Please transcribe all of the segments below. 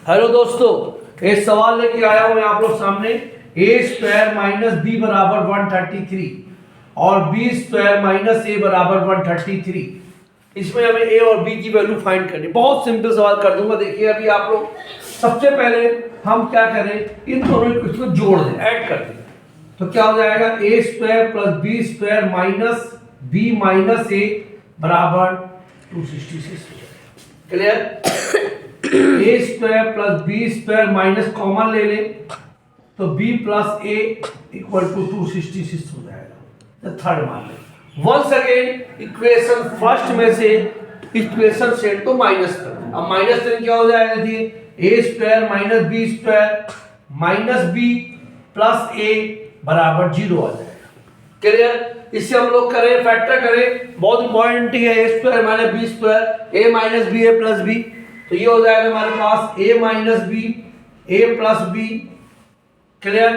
Hello दोस्तों, एक सवाल लेके आया हूं मैं आप लोग सामने। ए स्क्वायर माइनस बी बराबर 133 और बी स्क्वायर माइनस ए बराबर 133। इसमें हमें ए और बी की वैल्यू फाइंड करनी। बहुत सिंपल सवाल कर दूंगा। देखिए अभी आप लोग सबसे पहले हम क्या करें, इन दोनों को जोड़ दें, ऐड कर दें। तो क्या हो जाएगा, A square plus B square minus B minus A बराबर 266। Clear? A square plus B square minus common ले ले तो B plus A equal to 266 हो जाएगा। थर्ड मान ले। वंस अगेन इक्वेशन फर्स्ट में से इक्वेशन सेट को माइनस कर। अब माइनस से क्या हो जाएगा, देखिए A square minus B square minus B plus A बराबर 0 आ जाएगा। क्लियर? इससे हम लोग करें, फैक्टर करें, बहुत इंपॉर्टेंट है। A square minus B square A minus B A plus B, तो ये हो जाएगा हमारे पास a minus B A plus B. Clear?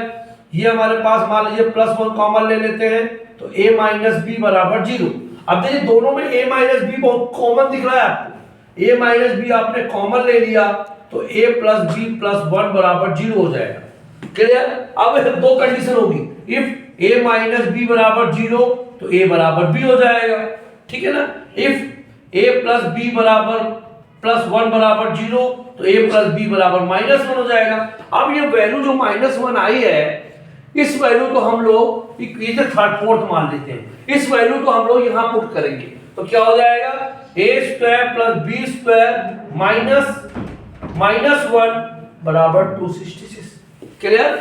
ये हमारे पास मान लीजिए प्लस 1 कॉमन ले लेते हैं तो a माइनस बी बराबर 0। अब देखिए दोनों में a माइनस बी बहुत कॉमन दिख रहा है आपको। a माइनस बी आपने कॉमन ले लिया तो a प्लस बी प्लस 1 बराबर 0 हो जाएगा। क्लियर? अब दो कंडीशन होगी, इफ a माइनस बी बराबर 0 तो a बराबर b हो जाएगा। ठीक है ना? इफ a प्लस बी बराबर प्लस 1 बराबर 0 तो a प्लस बी बराबर माइनस 1 हो जाएगा। अब ये वैल्यू जो माइनस 1 आई है, इस वैल्यू को हम लोग इसे थर्ड फोर्थ मान लेते हैं। इस वैल्यू को हम लोग यहां पुट करेंगे तो क्या हो जाएगा, a square plus B square minus 1 बराबर 266। क्लियर?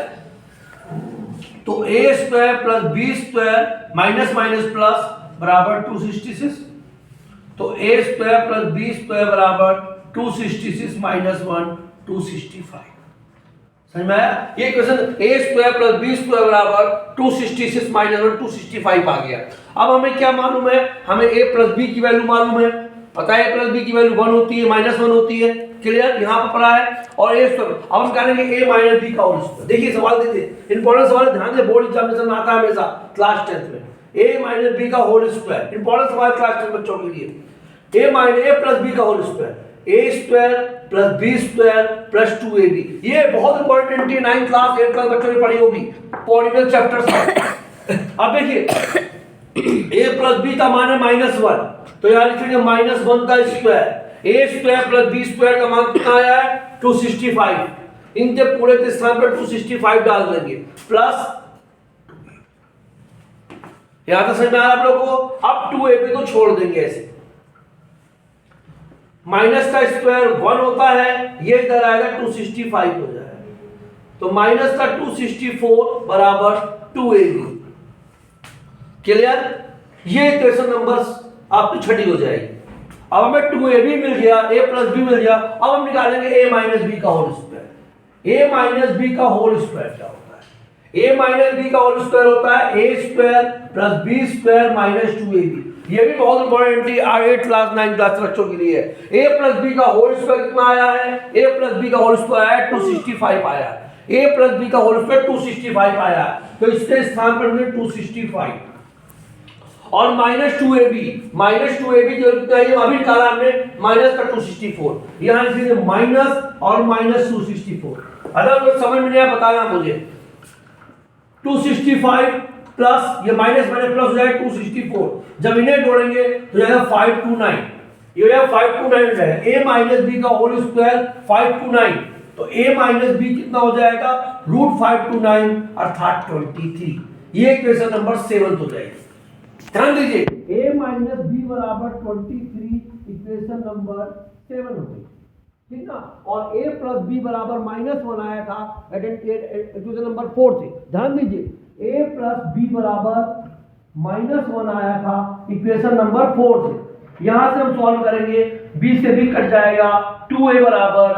तो a square plus B square minus minus plus बराबर 266। तो a square plus B square बराबर 266 माइनस 1 265। समझ में आया? ये question a square plus B square बराबर 266 माइनस 1 265 आ गया। अब हमें क्या मालूम है, हमें a प्लस बी की वैल्यू मालूम है। पता है a प्लस बी की वैल्यू 1 होती है, माइनस 1 होती है। क्लियर? यहाँ पर पढ़ा है। और a स्क्वायर, अब हम करेंगे a माइनस बी का होल स्क्वायर। देखिए सवाल देखिए, इंपॉर्टेंट सवाल, ध्यान से, बोर्ड एग्जामिनेशन में आता है हमेशा क्लास 10th में। a माइनस बी का होल स्क्वायर, इंपॉर्टेंट सवाल क्लास 10 बच्चों के लिए। a minus a plus B का whole square, a square plus B square plus 2ab। ये बहुत इंपॉर्टेंट है, 9th क्लास 8th क्लास बच्चों ने पढ़ी होगी पॉलिनोमियल चैप्टर से। अब देखिए a प्लस बी का मान है माइनस 1, तो यहाँ लिखेंगे माइनस 1 का square. a square plus B square का मान कितना आया है, 265। इनके पूरे के स्थान पर 265 डाल देंगे प्लस, यहां तक समझ में आ रहा है आप लोगों को? अब 2ab को छोड़ देंगे ऐसे। माइनस का स्क्वायर 1 होता है, ये इधर आएगा 265 हो जाएगा। तो माइनस का 264 बराबर 2ab। क्लियर? ये इक्वेशन नंबर आपकी छठी हो जाएगी। अब हमें 2ab मिल गया, a प्लस b मिल गया। अब हम निकालेंगे a माइनस b का whole square. a minus b का होल स्क्वायर क्या होता है? a माइनस b का होल स्क्वायर होता है a square plus b square minus 2ab। ये भी बहुत इंपॉर्टेंट है, 8th क्लास 9th क्लास बच्चों के लिए। a प्लस b का होल स्क्वायर कितना आया है? a प्लस b का होल स्क्वायर आया 265 आया। a प्लस b का होल स्क्वायर 265 आया, तो इसके स्थान पर हमने 265 और माइनस 2ab जो कितना है अभी निकाला हमने, माइनस का 264। यहां लिखिए माइनस और माइनस 264। अगर कोई समझ में नहीं आया बताना मुझे। 265 प्लस ये माइनस माइनस प्लस हो जाएगा 264। जब इन्हें जोड़ेंगे तो जाएगा 529। ये जाएगा 529 हो जाएगा। a माइनस b का होल स्क्वायर 529, तो a माइनस b कितना हो जाएगा, √529 अर्थात 23। ये इक्वेशन नंबर 7 हो जाएगी। ध्यान दीजिए, a माइनस बी बराबर 23 इक्वेशन नंबर 7 हो गई। ठीक ना? और a प्लस बी बराबर माइनस 1 आया था इक्वेशन नंबर 4 से। ध्यान दीजिए, a प्लस बी बराबर माइनस 1 आया था इक्वेशन नंबर 4 से। यहां से हम सॉल्व करेंगे, b से b कट जाएगा, 2a बराबर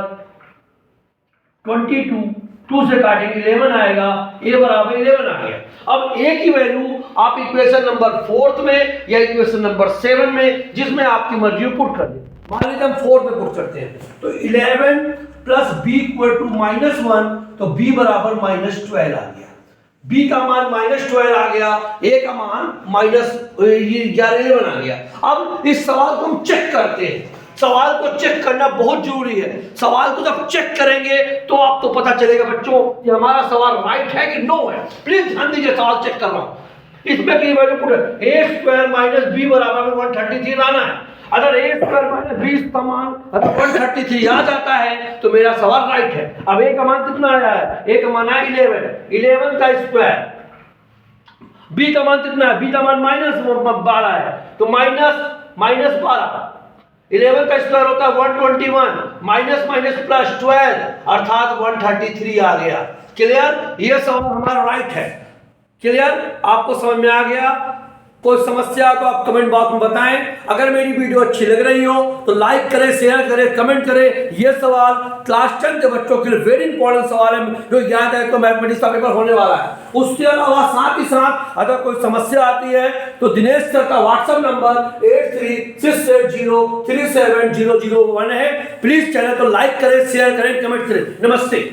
22, 2 से काटेंगे 11 आएगा, a बराबर 11 आ गया। अब a की वैल्यू आप इक्वेशन नंबर 4 में या इक्वेशन नंबर 7 में, जिसमें आपकी मर्जी पुट कर दें। मान लीजिए हम 4 में पुट करते हैं, तो 11 प्लस b इक्वल टू -1, तो b बराबर -12 आ गया। b का मान -12 आ गया, a का मान -11 आ गया। अब इस सवाल को हम चेक करते हैं, सवाल को चेक करना बहुत जरूरी है। सवाल को जब चेक करेंगे तो आपको पता चलेगा बच्चों कि हमारा सवाल राइट है कि नो है। प्लीज ध्यान दीजिए, सवाल चेक कर रहा हूं। इसमें की value put a square minus b बराबर में 133 लाना है। अगर a स्क्वायर माइनस b का मान अगर 133 आ जाता है तो मेरा सवाल राइट है। अब a का मान कितना आया है? a का मान है 11 का स्क्वायर। b का मान कितना है? b का मान -12 है, तो माइनस 12। 11 का स्क्वायर होता है 121 माइनस माइनस प्लस 12 अर्थात 133 आ गया। क्लियर? ये सवाल हमारा राइट है। क्लियर? आपको समझ में आ गया? कोई समस्या तो आप कमेंट बॉक्स में बताएं। अगर मेरी वीडियो अच्छी लग रही हो तो लाइक करें, शेयर करें, कमेंट करें। ये सवाल क्लास 10 के बच्चों के लिए वेरी इंपॉर्टेंट सवाल है, जो याद है तो मैथमेटिक्स का पेपर होने वाला है। उसके अलावा साथ ही साथ अगर कोई समस्या आती है तो दिनेश सर का व्हाट्सएप नंबर 8368037001 है। प्लीज चैनल को लाइक करें, शेयर करें, कमेंट करें। नमस्ते।